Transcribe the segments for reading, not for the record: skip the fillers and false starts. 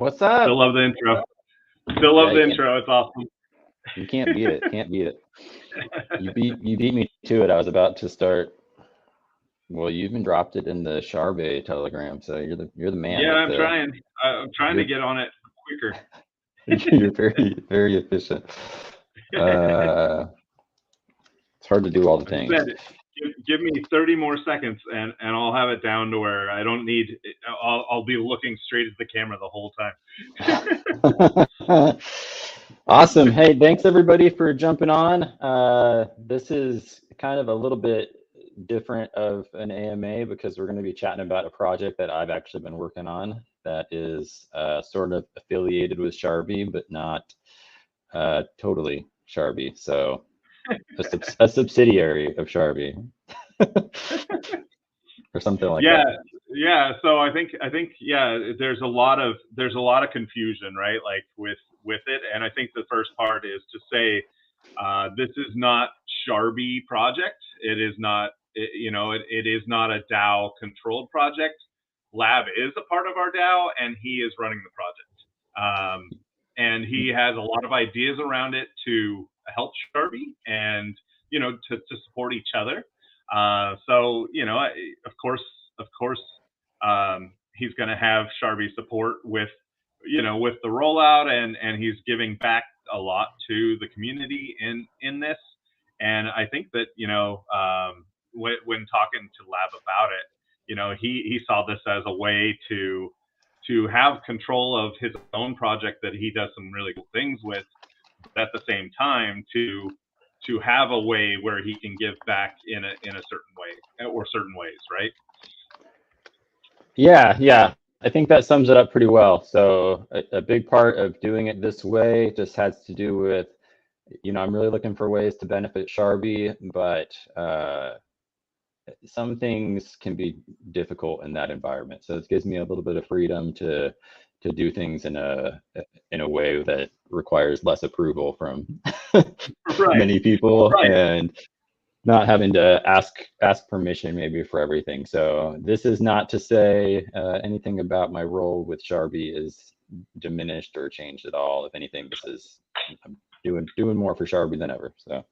What's up? Still love the intro. Still love the intro. It's awesome. You can't beat it. Can't beat it. You beat me to it. I was about to start. Well, you even dropped it in the Sharbae Telegram, so you're the man. Yeah, I'm trying. I'm trying to get on it quicker. You're very efficient. It's hard to do all the things. Give me 30 more seconds, and I'll have it down to where I don't need. I'll be looking straight at the camera the whole time. Awesome. Hey, thanks everybody for jumping on. This is kind of a little bit different of an AMA because we're going to be chatting about a project that I've actually been working on that is sort of affiliated with Sharbi, but not totally Sharbi. So a subsidiary of Sharbi or something like that. Yeah. So I think there's a lot of confusion, right? Like with it, and I think the first part is to say this is not Sharbi project. It is not. It is not a DAO controlled project. Lab is a part of our DAO, and he is running the project. And he has a lot of ideas around it to help Sharbi and to support each other. So of course, he's going to have Sharbi support with the rollout, and he's giving back a lot to the community in this. And I think that when talking to Lab about it, he saw this as a way to have control of his own project that he does some really cool things with, but at the same time to have a way where he can give back in a certain way or certain ways, right? Yeah. I think that sums it up pretty well. So a big part of doing it this way just has to do with, I'm really looking for ways to benefit Sharbi, but some things can be difficult in that environment. So it gives me a little bit of freedom to do things in a way that requires less approval from many people, and not having to ask permission maybe for everything. So this is not to say anything about my role with Sharbi is diminished or changed at all. If anything, I'm doing more for Sharbi than ever. So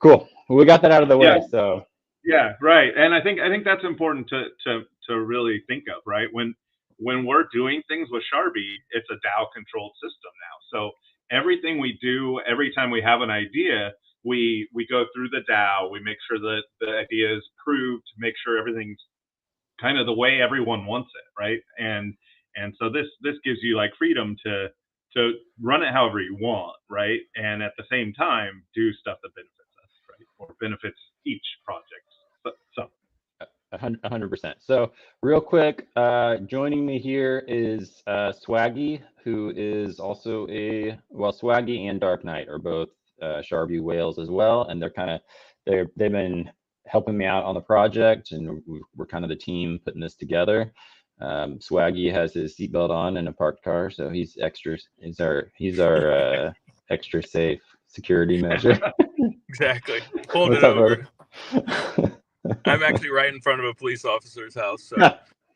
cool. Well, we got that out of the way. So yeah, right. And I think that's important to really think of, right? When we're doing things with Sharbi, it's a DAO controlled system now. So everything we do, every time we have an idea, we go through the DAO, we make sure that the idea is approved, make sure everything's kind of the way everyone wants it, right? And so this gives you like freedom to run it however you want, right? And at the same time, do stuff that benefits us, right? Or benefits each project. So 100%. So real quick, joining me here is Swaggy, who is also Swaggy and Dark Knight are both Sharbi whales as well, and they've been helping me out on the project, and we're kind of the team putting this together. Swaggy has his seatbelt on in a parked car, so he's our extra safe security measure. Exactly. Hold it over. I'm actually right in front of a police officer's house, so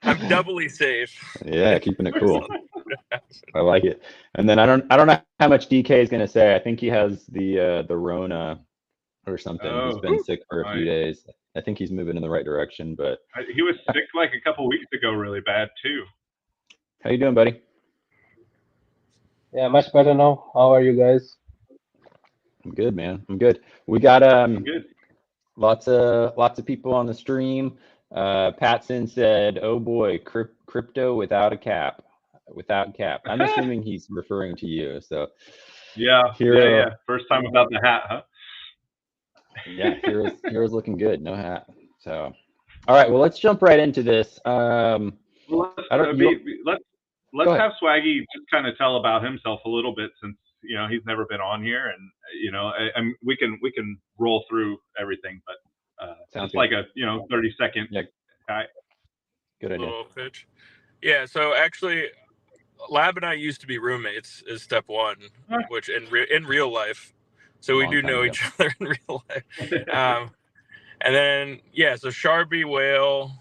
I'm doubly safe. Yeah, keeping it cool. I like it. And then I don't know how much DK is going to say. I think he has the Rona or something. He's been sick for a few days. I think he's moving in the right direction, but he was sick like a couple weeks ago, really bad too. How you doing, buddy? Yeah, much better now. How are you guys? I'm good, man. I'm good. We got good. Lots of people on the stream. Patson said, "Oh boy, crypto without cap." I'm assuming he's referring to you. So yeah. First time without the hat, huh? Yeah, Hero's looking good, no hat. So, all right, well, let's jump right into this. Let's have Swaggy just kind of tell about himself a little bit, since he's never been on here, and we can roll through everything, but just like a 30-second guy. Good idea. Little pitch. Yeah. So actually, Lab and I used to be roommates. Is step one, which in real life. So we do know each other in real life. And then so Sharbi Whale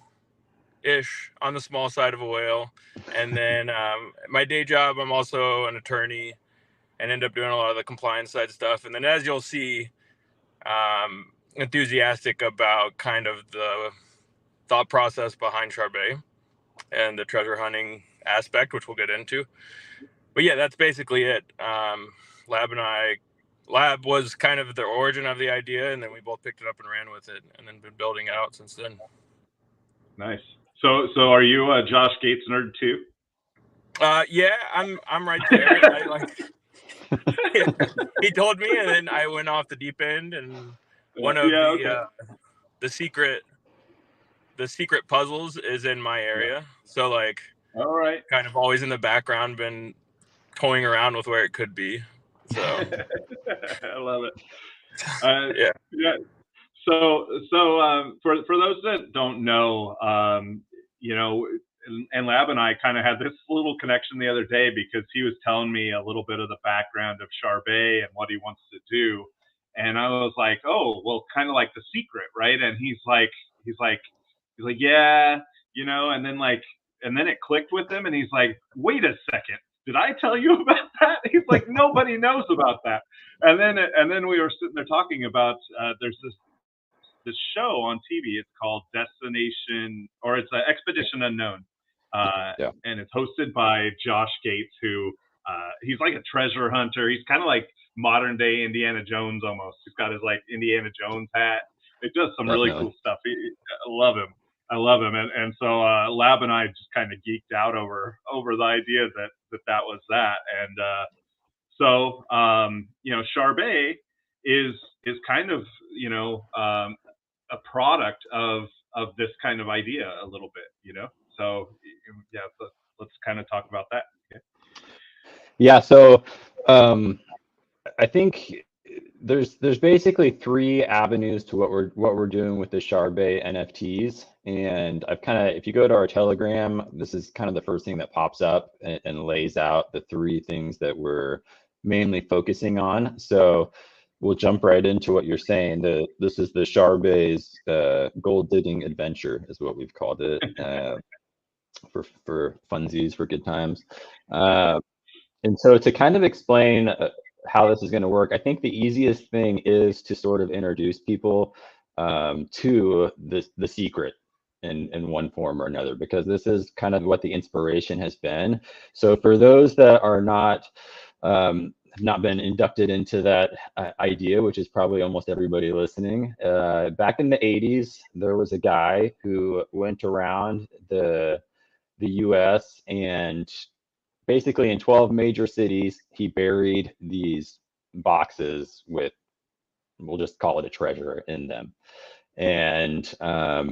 ish, on the small side of a whale. And then my day job, I'm also an attorney and end up doing a lot of the compliance side stuff. And then, as you'll see, enthusiastic about kind of the thought process behind Sharbae and the treasure hunting aspect, which we'll get into. But yeah, that's basically it. Lab was kind of the origin of the idea, and then we both picked it up and ran with it, and then been building it out since then. Nice. So are you a Josh Gates nerd too? Yeah, I'm right there. He told me, and then I went off the deep end, and one of the secret puzzles is in my area. So like, all right, kind of always in the background, been toying around with where it could be. So I love it. Yeah. So for those that don't know, and Lab and I kind of had this little connection the other day because he was telling me a little bit of the background of Sharbae and what he wants to do, and I was like, oh, well, kind of like The Secret, right? And he's like, yeah, and then it clicked with him, and he's like, wait a second. Did I tell you about that? He's like, nobody knows about that. And then we were sitting there talking about there's this show on TV. It's called Destination, or it's Expedition Unknown, and it's hosted by Josh Gates, who he's like a treasure hunter. He's kind of like modern day Indiana Jones almost. He's got his like Indiana Jones hat. It does some really cool stuff. I love him. And so Lab and I just kind of geeked out over the idea that was that. And so Sharbae is kind of a product of this kind of idea a little bit, So yeah, let's kind of talk about that. Okay? Yeah. So I think there's basically three avenues to what we're doing with the Sharbae NFTs, and I've kind of, if you go to our Telegram, this is kind of the first thing that pops up and lays out the three things that we're mainly focusing on. So we'll jump right into what you're saying. This is the Sharbae's gold digging adventure, is what we've called it, for funsies, for good times. And so to kind of explain how this is going to work, I think the easiest thing is to sort of introduce people to the secret in one form or another, because this is kind of what the inspiration has been. So for those that are not been inducted into that idea, which is probably almost everybody listening, back in the 80s, there was a guy who went around the US, and basically in 12 major cities, he buried these boxes with, we'll just call it a treasure in them. And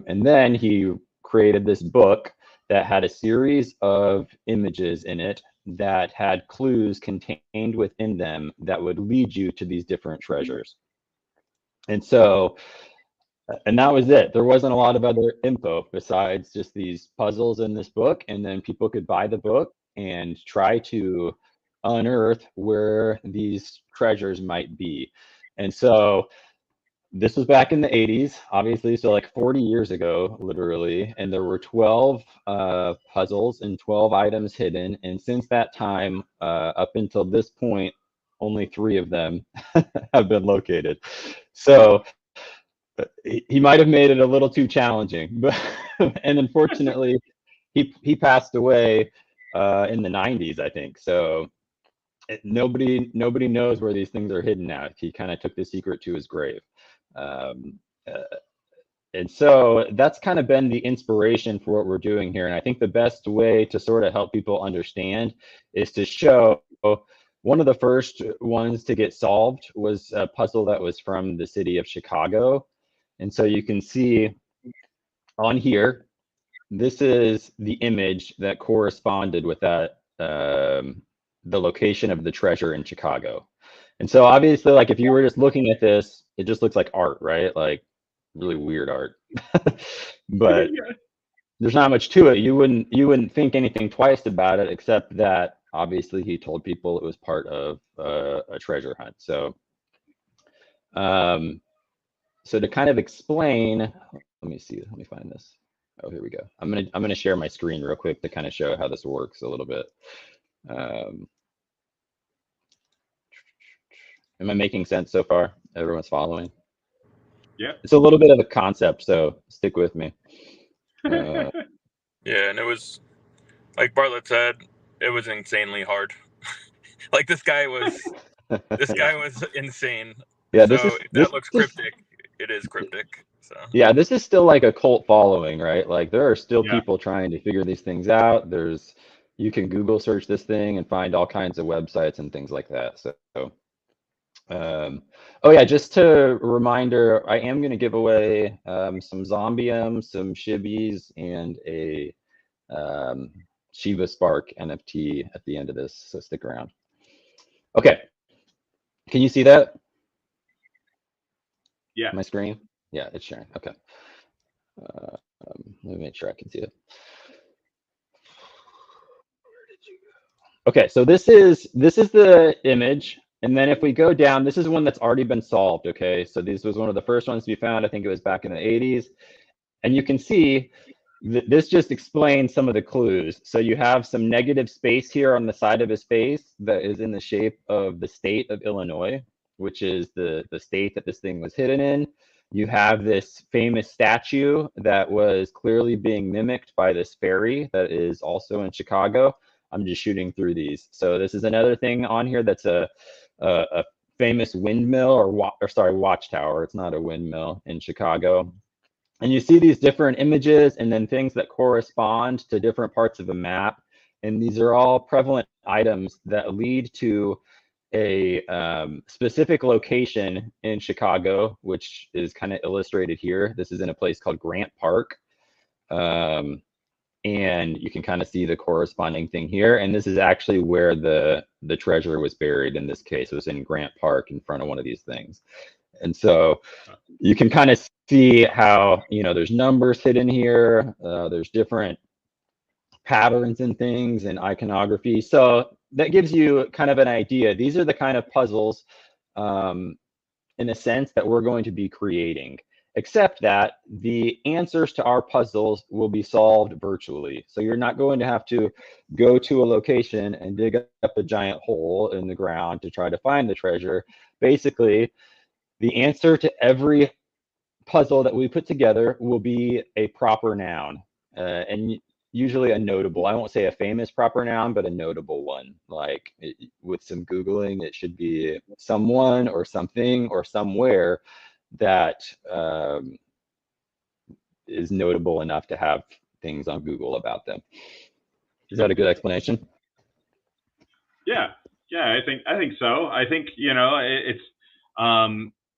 then he created this book that had a series of images in it that had clues contained within them that would lead you to these different treasures. And so, and that was it. There wasn't a lot of other info besides just these puzzles in this book, and then people could buy the book and try to unearth where these treasures might be. And so this was back in the 80s, obviously, so like 40 years ago, literally, and there were 12 puzzles and 12 items hidden. And since that time, up until this point, only 3 of them have been located. So he might have made it a little too challenging, but and unfortunately, he passed away in the 90s, I think. So nobody knows where these things are hidden now. He kind of took the secret to his grave. And so that's kind of been the inspiration for what we're doing here. And I think the best way to sort of help people understand is to show one of the first ones to get solved was a puzzle that was from the city of Chicago. And so you can see on here, this is the image that corresponded with that, the location of the treasure in Chicago. And so obviously, like if you were just looking at this, it just looks like art, right? Like really weird art. But there's not much to it. You wouldn't think anything twice about it, except that obviously he told people it was part of a treasure hunt. So so to kind of explain, let me find this. Oh, here we go. I'm gonna share my screen real quick to kind of show how this works a little bit. Am I making sense so far? Everyone's following? Yeah. It's a little bit of a concept, so stick with me. Yeah, and it was, like Bartlett said, it was insanely hard. Like this guy was insane. Yeah, So that looks cryptic. It is cryptic. So yeah, this is still like a cult following, right? Like there are still Yeah. people trying to figure these things out. You can Google search this thing and find all kinds of websites and things like that. So, oh yeah, just a reminder, I am going to give away some Zombium, some Shibis, and a Shiva Spark NFT at the end of this. So stick around. Okay, can you see that? Yeah. My screen? Yeah, it's sharing. Okay. Let me make sure I can see it. Where did you go? Okay, so this is the image, and then if we go down, this is one that's already been solved. Okay, so this was one of the first ones to be found. I think it was back in the 80s, and you can see this just explains some of the clues. So you have some negative space here on the side of his face that is in the shape of the state of Illinois, which is the state that this thing was hidden in. You have this famous statue that was clearly being mimicked by this fairy that is also in Chicago. I'm just shooting through these. So this is another thing on here that's a famous windmill or sorry, watchtower. It's not a windmill in Chicago. And you see these different images and then things that correspond to different parts of a map. And these are all prevalent items that lead to a specific location in Chicago, which is kind of illustrated here. This is in a place called Grant Park. And you can kind of see the corresponding thing here. And this is actually where the treasure was buried in this case. It was in Grant Park in front of one of these things. And so you can kind of see how, there's numbers hidden here. There's different patterns and things and iconography. So that gives you kind of an idea. These are the kind of puzzles, in a sense, that we're going to be creating, except that the answers to our puzzles will be solved virtually. So you're not going to have to go to a location and dig up a giant hole in the ground to try to find the treasure. Basically, the answer to every puzzle that we put together will be a proper noun, and usually a notable. I won't say a famous proper noun, but a notable one. Like with some Googling, it should be someone or something or somewhere that is notable enough to have things on Google about them. Is that a good explanation? Yeah, I think so. I think it's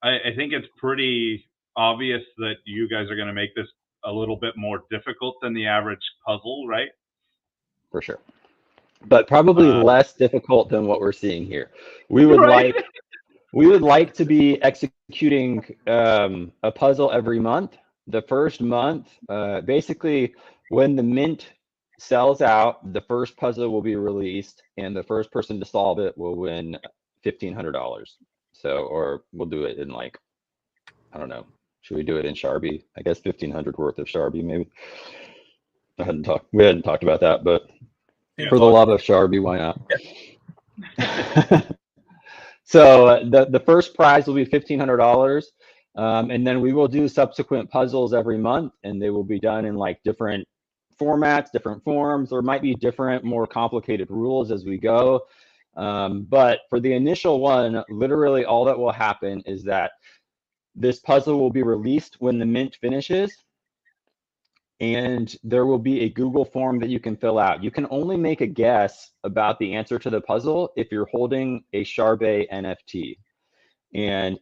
I think it's pretty obvious that you guys are going to make this a little bit more difficult than the average puzzle, right? For sure, but probably less difficult than what we're seeing here. We would like to be executing a puzzle every month. The first month, basically, when the mint sells out, the first puzzle will be released, and the first person to solve it will win $1,500. So, or we'll do it in like, I don't know. Should we do it in Sharbi? I guess 1,500 worth of Sharbi, maybe. We hadn't talked about that, but for the love of Sharbi, why not? Yeah. So the first prize will be $1,500, and then we will do subsequent puzzles every month, and they will be done in like different formats, different forms. There might be different, more complicated rules as we go. But for the initial one, literally all that will happen is that this puzzle will be released when the mint finishes, and there will be a Google form that you can fill out. You can only make a guess about the answer to the puzzle if you're holding a Sharbae NFT. And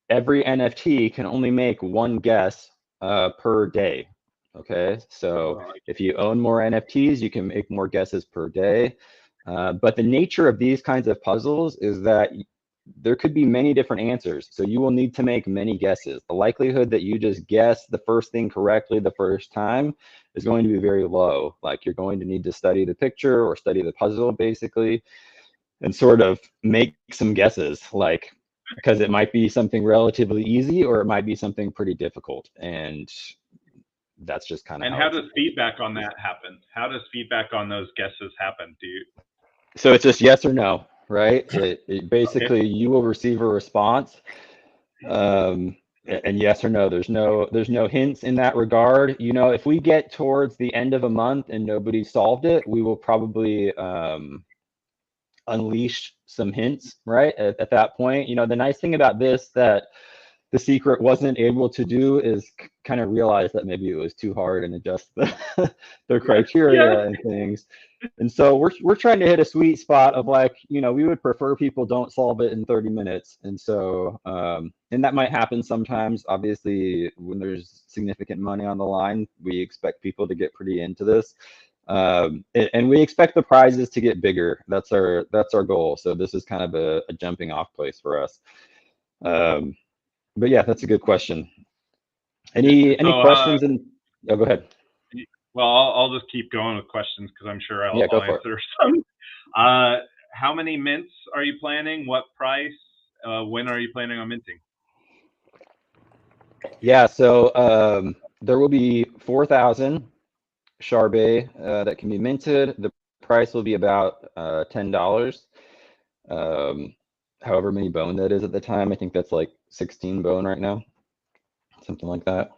every NFT can only make one guess per day. Okay, so if you own more NFTs, you can make more guesses per day. But the nature of these kinds of puzzles is that there could be many different answers. So you will need to make many guesses. The likelihood that you just guess the first thing correctly the first time is going to be very low. Like you're going to need to study the picture or study the puzzle basically and sort of make some guesses, like, because it might be something relatively easy or it might be something pretty difficult. And that's just kind of And how does feedback on that happen? How does feedback on those guesses happen? So it's just yes or no, right? It basically, okay, you will receive a response, and yes or no. There's no hints in that regard. You know, if we get towards the end of a month and nobody solved it, we will probably unleash some hints, right? At that point, you know, the nice thing about this that The Secret wasn't able to do is kind of realize that maybe it was too hard and adjust the criteria and things. And so we're trying to hit a sweet spot of like, you know, we would prefer people don't solve it in 30 minutes. And so, and that might happen sometimes. Obviously, when there's significant money on the line, we expect people to get pretty into this. And we expect the prizes to get bigger. That's our goal. So this is kind of a jumping off place for us. But yeah, that's a good question. Any questions? Oh, go ahead. Well, I'll just keep going with questions because I'm sure I'll answer some. How many mints are you planning? What price? When are you planning on minting? Yeah, so there will be 4,000 Sharbae that can be minted. The price will be about $10. However many bone that is at the time. I think that's like 16 bone right now, something like that.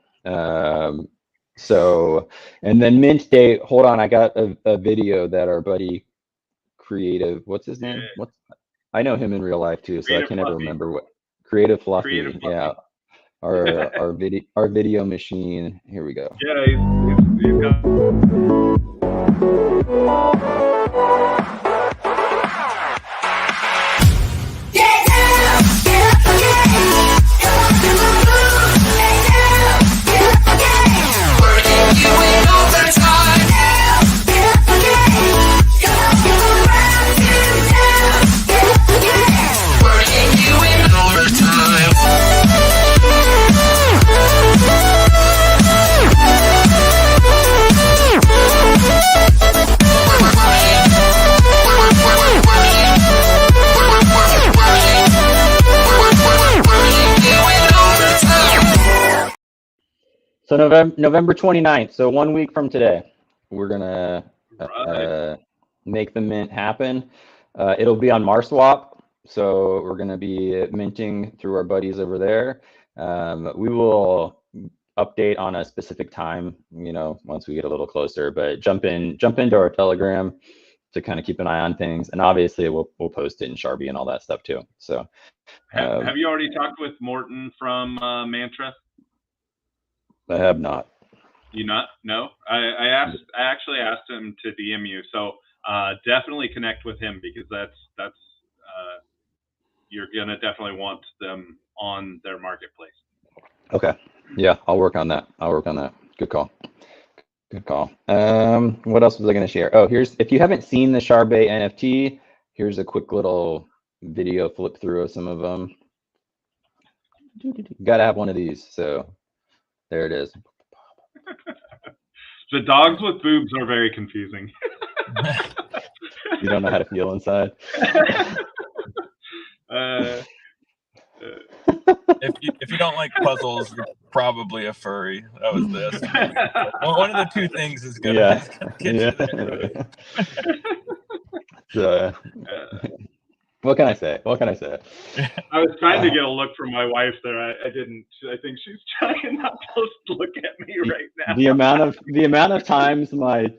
So, and then mint date, hold on, I got a video that our buddy Creative, what's his name? I know him in real life too, so I can't ever remember what. Creative Fluffy, yeah. Our video machine. Here we go. Yeah, he's got So November 29th, so 1 week from today, we're gonna make the mint happen. It'll be on MarSwap, so we're gonna be minting through our buddies over there. We will update on a specific time, you know, once we get a little closer. But jump into our Telegram to kind of keep an eye on things, and obviously we'll post it in Sharbi and all that stuff too. So, have you already talked with Morton from Mantra? I have not. You not? No? I actually asked him to DM you. So definitely connect with him because that's you're gonna definitely want them on their marketplace. Okay. Yeah, I'll work on that. Good call. What else was I gonna share? Oh, if you haven't seen the Sharbae NFT, here's a quick little video flip through of some of them. Gotta have one of these. So there it is. The dogs with boobs are very confusing. You don't know how to feel inside. If you don't like puzzles, you're probably a furry. That was this. One of the two things is gonna get you there. What can I say? I was trying to get a look from my wife there. I didn't. I think she's trying not to look at me right now. The amount of times my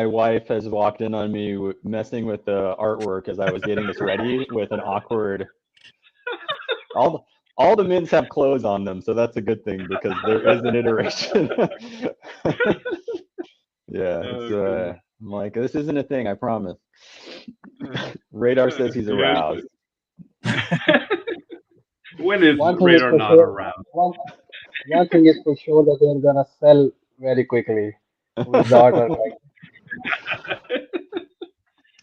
wife has walked in on me messing with the artwork as I was getting this ready with an awkward. All the mints have clothes on them, so that's a good thing because there is an iteration. Yeah, I'm like, this isn't a thing, I promise. Radar says he's aroused. When is Radar not aroused? One thing is for sure that they're gonna sell very quickly with the order.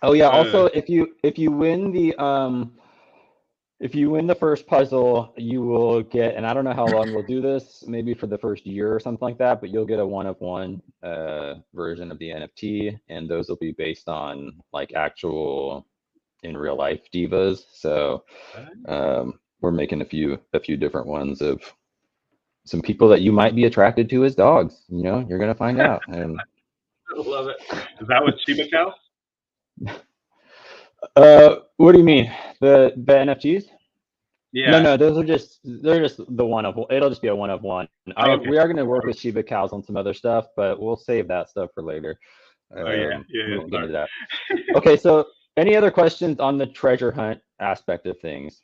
Oh yeah. Also, if you win the first puzzle, you will get, and I don't know how long we'll do this, maybe for the first year or something like that, but you'll get a 1-of-1 version of the NFT, and those will be based on like actual in real life divas. So we're making a few different ones of some people that you might be attracted to as dogs. You know, you're gonna find out. And I love it. Is that with Shiba cows? What do you mean? The NFTs? Yeah. No, they're just the one of. It'll just be a one of one. Okay. We are going to work with Shiba cows on some other stuff, but we'll save that stuff for later. Yeah. We won't get into that. Okay, so any other questions on the treasure hunt aspect of things?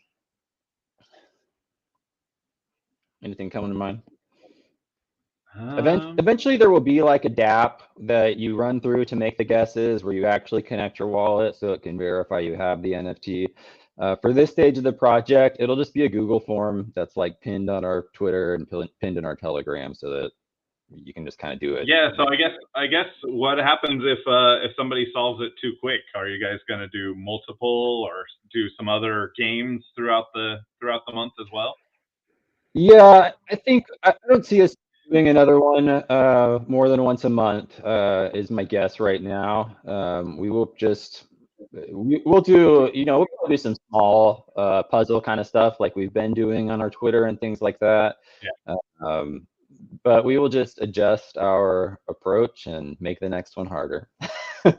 Anything coming to mind? Eventually, there will be like a DApp that you run through to make the guesses, where you actually connect your wallet so it can verify you have the NFT. For this stage of the project, it'll just be a Google form that's like pinned on our Twitter and pinned in our Telegram, so that you can just kind of do it. Yeah. So I guess what happens if somebody solves it too quick? Are you guys going to do multiple or do some other games throughout the month as well? Yeah, I think I don't see us doing another one more than once a month. Is my guess right now. We will just. We'll do, we'll do some small puzzle kind of stuff like we've been doing on our Twitter and things like that. Yeah. But we will just adjust our approach and make the next one harder. Do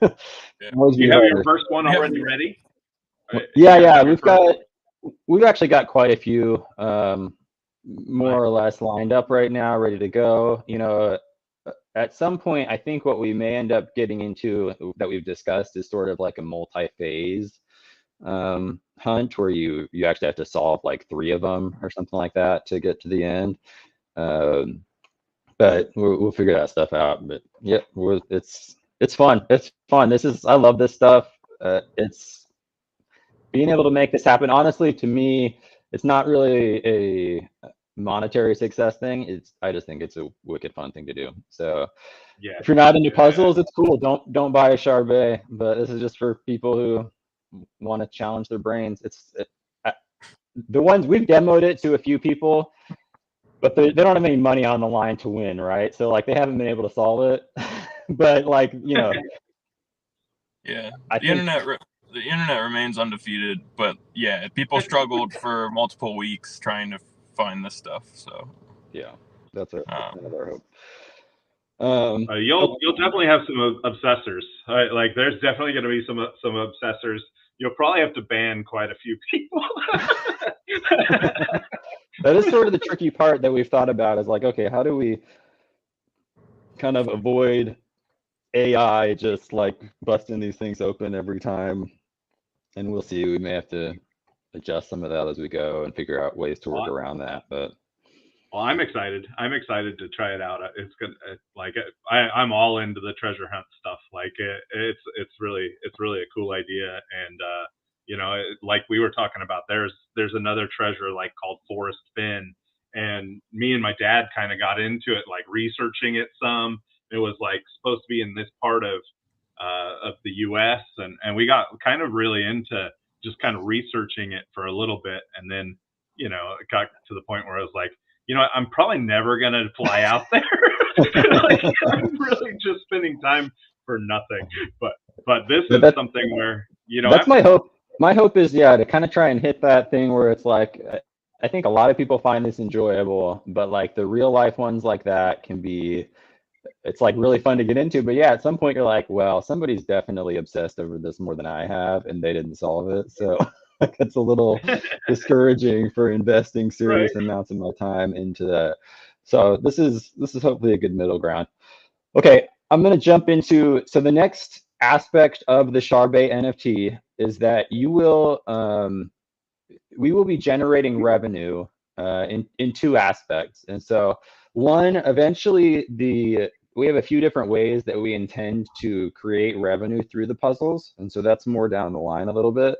you have your first one already ready? Yeah. We've actually got quite a few more or less lined up right now, ready to go. At some point, I think what we may end up getting into that we've discussed is sort of like a multi-phase hunt where you actually have to solve like 3 of them or something like that to get to the end. But we'll figure that stuff out. But yeah, it's fun. It's fun. I love this stuff. It's being able to make this happen. Honestly, to me, it's not really a monetary success thing. I just think it's a wicked fun thing to do. So yeah, if you're not into puzzles, it's cool. Don't buy a Sharbae, but this is just for people who want to challenge their brains. The ones we've demoed it to a few people, but they don't have any money on the line to win, right? So like they haven't been able to solve it. But like, yeah, the internet remains undefeated, but yeah, people struggled for multiple weeks trying to find this stuff. So yeah, that's another hope. You'll definitely have some obsessors. Like there's definitely going to be some obsessors. You'll probably have to ban quite a few people. That is sort of the tricky part that we've thought about, is like, okay, how do we kind of avoid AI just like busting these things open every time? And we'll see. We may have to adjust some of that as we go and figure out ways to work around that. But well, I'm excited. I'm excited to try it out. It's good. Like I'm all into the treasure hunt stuff. Like it's really a cool idea. And like we were talking about, there's another treasure like called Forest Fin, and me and my dad kind of got into it, like researching it some. It was like supposed to be in this part of the U.S. and we got kind of really into just kind of researching it for a little bit, and then it got to the point where I was like, I'm probably never gonna fly out there. Like, I'm really just spending time for nothing. But this is something where that's my hope. My hope is to kind of try and hit that thing where it's like, I think a lot of people find this enjoyable, but like the real life ones like that can be. It's like really fun to get into, but yeah, at some point you're like, well, somebody's definitely obsessed over this more than I have, and they didn't solve it. So it's a little discouraging for investing serious amounts of my time into that. So this is hopefully a good middle ground. Okay, I'm gonna jump into, so the next aspect of the Sharbae NFT is that we will be generating revenue in 2 aspects. And so one, eventually we have a few different ways that we intend to create revenue through the puzzles. And so that's more down the line a little bit.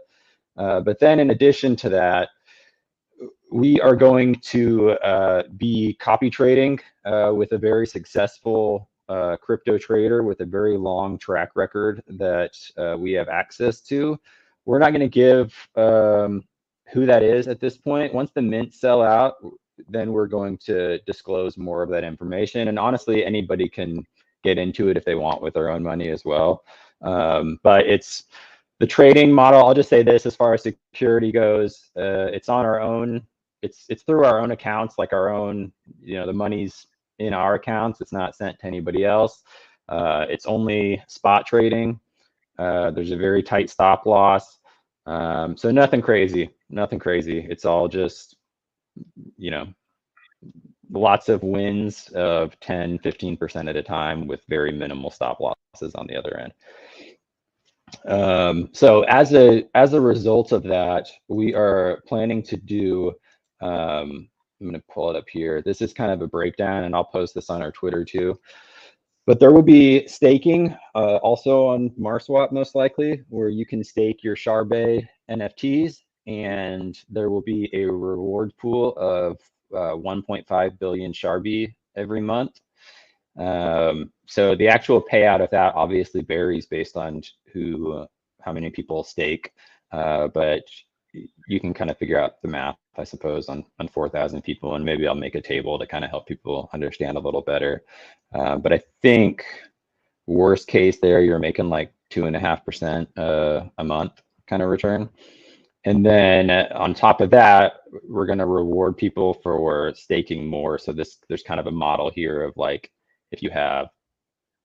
But then in addition to that, we are going to be copy trading with a very successful crypto trader with a very long track record that we have access to. We're not going to give who that is at this point. Once the mints sell out, then we're going to disclose more of that information. And honestly, anybody can get into it if they want with their own money as well. But it's the trading model. I'll just say this, as far as security goes, it's on our own it's through our own accounts, like our own, the money's in our accounts. It's not sent to anybody else. It's only spot trading. There's a very tight stop loss. So nothing crazy. It's all just, lots of wins of 10, 15% at a time with very minimal stop losses on the other end. So as a result of that, we are planning to do, I'm going to pull it up here. This is kind of a breakdown, and I'll post this on our Twitter too. But there will be staking also on MarSwap, most likely, where you can stake your Sharbae NFTs, and there will be a reward pool of 1.5 billion Sharbi every month. So the actual payout of that obviously varies based on how many people stake, but you can kind of figure out the math, I suppose, on 4,000 people, and maybe I'll make a table to kind of help people understand a little better. But I think worst case there, you're making like 2.5% a month kind of return. And then on top of that, we're going to reward people for staking more. So there's kind of a model here of like, if you have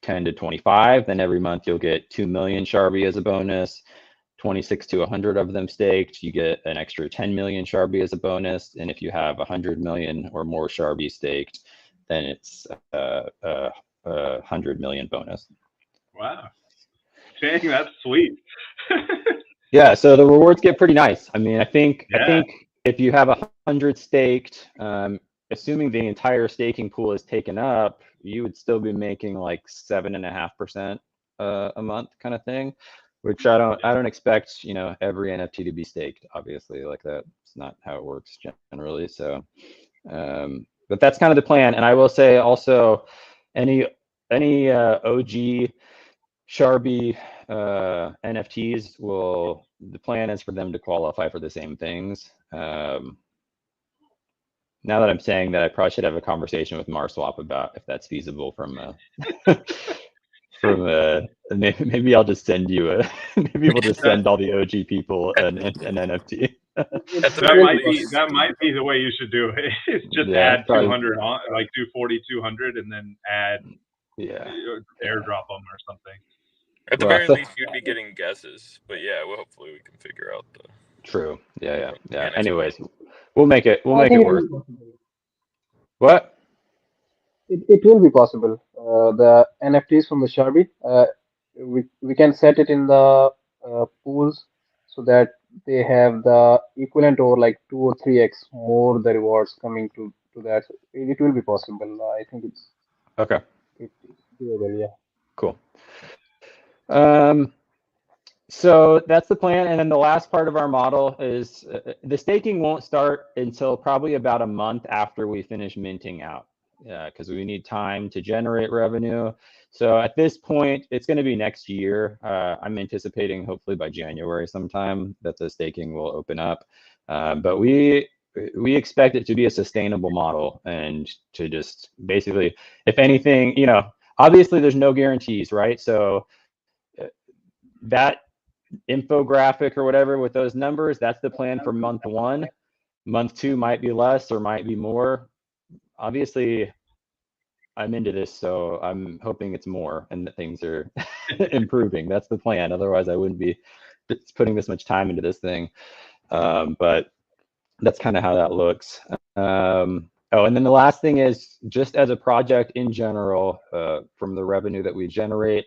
10 to 25, then every month you'll get 2 million Sharbi as a bonus. 26 to 100 of them staked, you get an extra 10 million Sharbi as a bonus. And if you have 100 million or more Sharbi staked, then it's a 100 million bonus. Wow. Dang, that's sweet. Yeah, so the rewards get pretty nice. I mean, I think if you have 100 staked, assuming the entire staking pool is taken up, you would still be making like 7.5% a month kind of thing, which I don't expect, every NFT to be staked, obviously, like that's not how it works generally. So, but that's kind of the plan. And I will say also, any OG Sharbi NFTs the plan is for them to qualify for the same things. Now that I'm saying that, I probably should have a conversation with MarSwap about if that's feasible maybe I'll just send you maybe we'll just send all the OG people an NFT. That might be the way you should do it. It's just add 200 on, like do 4,200 and then add airdrop them or something. At the very least, you'd be getting guesses, but yeah, hopefully we can figure out the. True. Yeah. Anyways, we'll make it work. What? It will be possible. The NFTs from the Sharbi, we can set it in the pools so that they have the equivalent or like 2 or 3x more the rewards coming to that. So it will be possible. I think it's okay. It's doable, yeah. Cool. So that's the plan. And then the last part of our model is the staking won't start until probably about a month after we finish minting out, because we need time to generate revenue. So at this point, it's going to be next year. I'm anticipating hopefully by January sometime that the staking will open up. But we expect it to be a sustainable model and to just basically, if anything, obviously there's no guarantees, right? So that infographic or whatever with those numbers, that's the plan for month 1. Month 2 might be less or might be more. Obviously, I'm into this, so I'm hoping it's more and that things are improving. That's the plan. Otherwise, I wouldn't be putting this much time into this thing. But that's kind of how that looks. And then the last thing is, just as a project in general, from the revenue that we generate,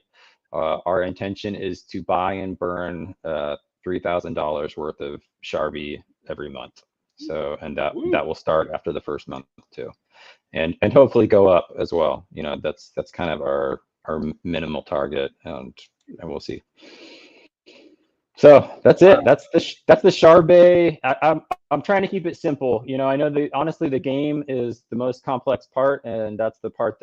our intention is to buy and burn $3,000 worth of Sharbi every month. So, and that will start after the first month too, and hopefully go up as well. That's kind of our minimal target, and we'll see. So that's it. That's the Sharbae. I'm trying to keep it simple. I know honestly the game is the most complex part, and that's the part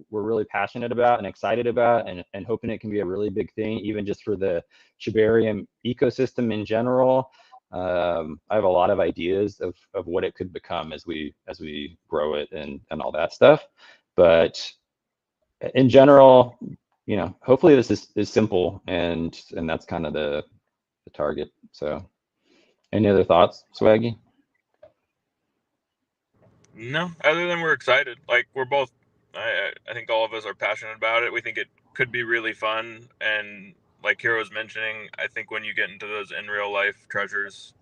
we're really passionate about and excited about, and hoping it can be a really big thing, even just for the Sharbae ecosystem in general. I have a lot of ideas of what it could become as we grow it and all that stuff. But in general, hopefully this is simple, and that's kind of the target. So any other thoughts, Swaggy? No, other than we're excited. Like we're both, I think all of us are passionate about it. We think it could be really fun, and like Hero was mentioning, I think when you get into those in real life treasures,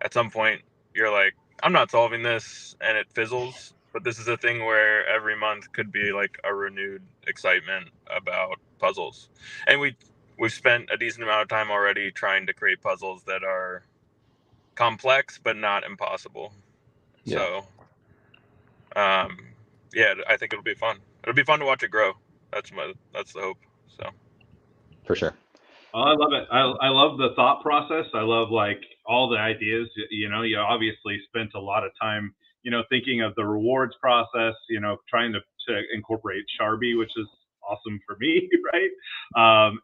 at some point you're like, I'm not solving this, and it fizzles. But this is a thing where every month could be like a renewed excitement about puzzles, and we've spent a decent amount of time already trying to create puzzles that are complex but not impossible. Yeah. So, yeah, I think it'll be fun. It'll be fun to watch it grow. That's the hope. So, for sure. Oh, I love it. I love the thought process. I love like all the ideas. You know, you obviously spent a lot of time, you know, thinking of the rewards process. You know, trying to incorporate Sharbi, which is awesome for me, right?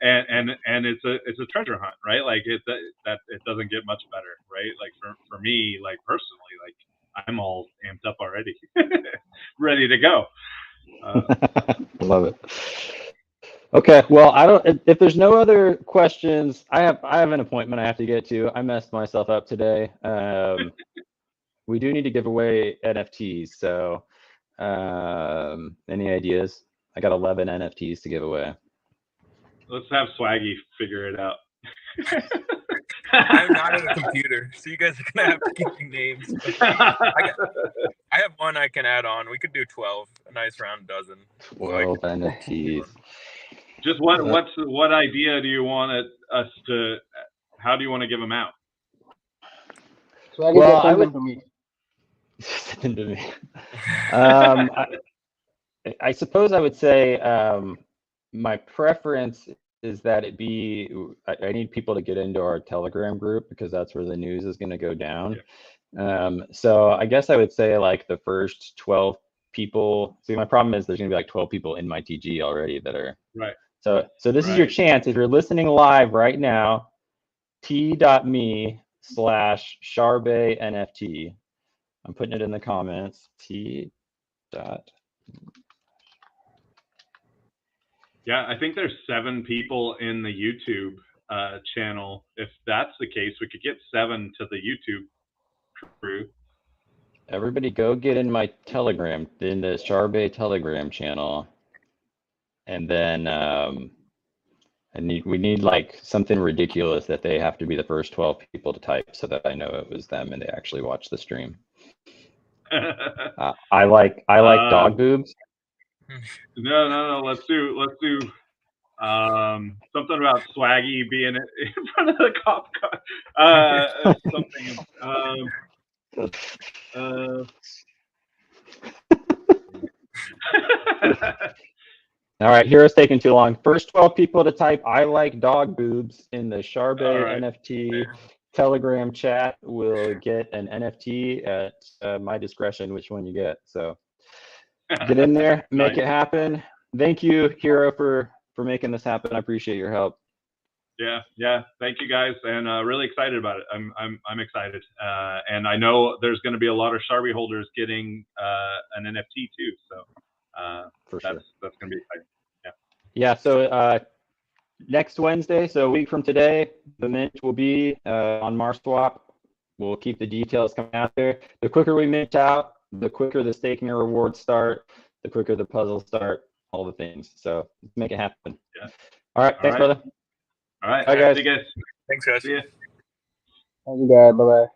And it's a treasure hunt, right? Like that it doesn't get much better, right? Like for me, like personally, like I'm all amped up already, ready to go. Love it. Okay, well, I don't. If there's no other questions, I have an appointment I have to get to. I messed myself up today. We do need to give away NFTs. So, any ideas? I got 11 NFTs to give away. Let's have Swaggy figure it out. I'm not at a computer, so you guys are gonna have to give me names. I have one I can add on. We could do 12, a nice round dozen. 12 NFTs. Just what idea do you want us to? How do you want to give them out? So Well, send them to me. Send them to me. I suppose I would say my preference is that it be. I need people to get into our Telegram group because that's where the news is going to go down. Yeah. So I guess I would say like the first 12 people. See, my problem is there's going to be like 12 people in my TG already that are right. So this is your chance. If you're listening live right now, t.me/Sharbae NFT. I'm putting it in the comments. Yeah, I think there's 7 people in the YouTube channel. If that's the case, we could get 7 to the YouTube crew. Everybody go get in my Telegram, in the Sharbae Telegram channel. And then we need like something ridiculous that they have to be the first 12 people to type so that I know it was them and they actually watch the stream. I like dog boobs. No. Let's do something about Swaggy being in front of the cop car. All right, Hero's taking too long. First 12 people to type "I like dog boobs" in the Sharbae NFT Telegram chat will get an NFT at my discretion which one you get. So get in there, make it happen. Thank you, Hero, for making this happen. I appreciate your help. Yeah. Thank you guys, and really excited about it. I'm excited, and I know there's going to be a lot of Sharbi holders getting an NFT too. So for sure, that's going to be exciting. Yeah. So next Wednesday, so a week from today, the mint will be on MarSwap. We'll keep the details coming out there. The quicker we mint out, the quicker the staking and rewards start, the quicker the puzzles start, all the things. So let's make it happen. Yeah. All right. Thanks, brother. All right. Bye, guys. See you guys. Thanks, guys. See ya. Thank you, guys. Bye-bye.